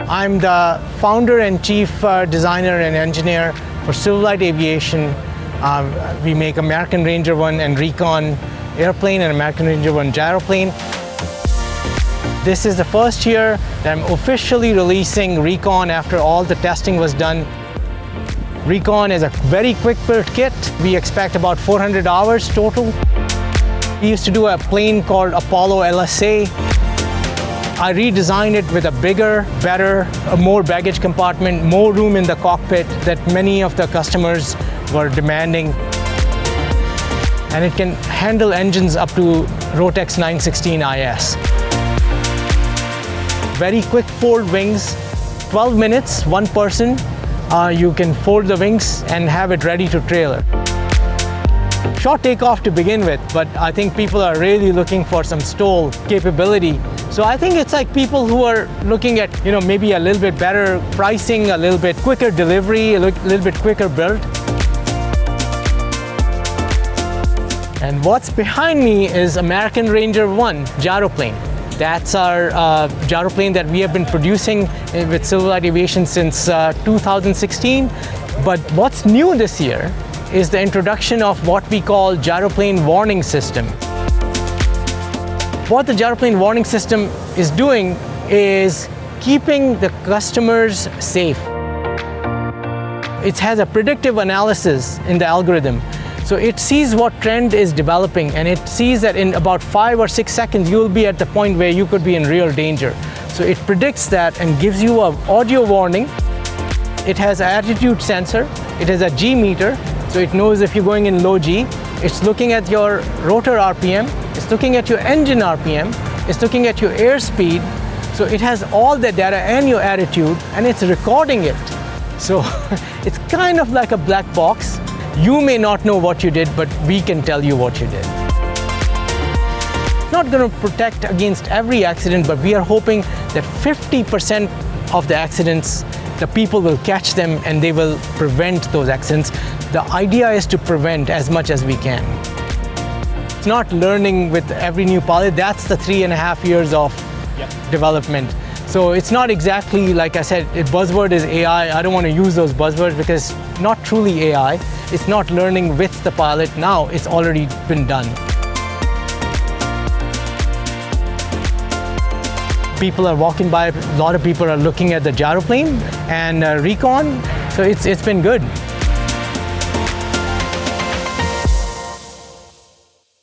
I'm the founder and chief designer and engineer for SilverLight Aviation. We make American Ranger 1 and Recon airplane and American Ranger 1 gyroplane. This is the first year that I'm officially releasing Recon after all the testing was done. Recon is a very quick build kit. We expect about 400 hours total. We used to do a plane called Apollo LSA. I redesigned it with a bigger, better, more baggage compartment, more room in the cockpit that many of the customers were demanding. And it can handle engines up to Rotex 916 IS. Very quick fold wings, 12 minutes, one person. You can fold the wings and have it ready to trailer. Short takeoff to begin with, but I think people are really looking for some STOL capability. So I think it's like people who are looking at, maybe a little bit better pricing, a little bit quicker delivery, a little bit quicker build. And what's behind me is American Ranger 1 gyroplane. That's our gyroplane that we have been producing with SilverLight Aviation since 2016. But what's new this year is the introduction of what we call gyroplane warning system. What the gyroplane warning system is doing is keeping the customers safe. It has a predictive analysis in the algorithm. So it sees what trend is developing, and it sees that in about 5 or 6 seconds, you'll be at the point where you could be in real danger. So it predicts that and gives you an audio warning. It has an attitude sensor. It has a G meter, so it knows if you're going in low G. It's looking at your rotor RPM. It's looking at your engine RPM. It's looking at your airspeed. So it has all the data and your attitude, and it's recording it. So it's kind of like a black box. You may not know what you did, but we can tell you what you did. It's not going to protect against every accident, but we are hoping that 50% of the accidents, the people will catch them and they will prevent those accidents. The idea is to prevent as much as we can. It's not learning with every new pilot. That's the 3.5 years of development. So it's not exactly, like I said, buzzword is AI. I don't want to use those buzzwords because it's not truly AI. It's not learning with the pilot. Now it's already been done. People are walking by, a lot of people are looking at the gyroplane and Recon. So it's been good.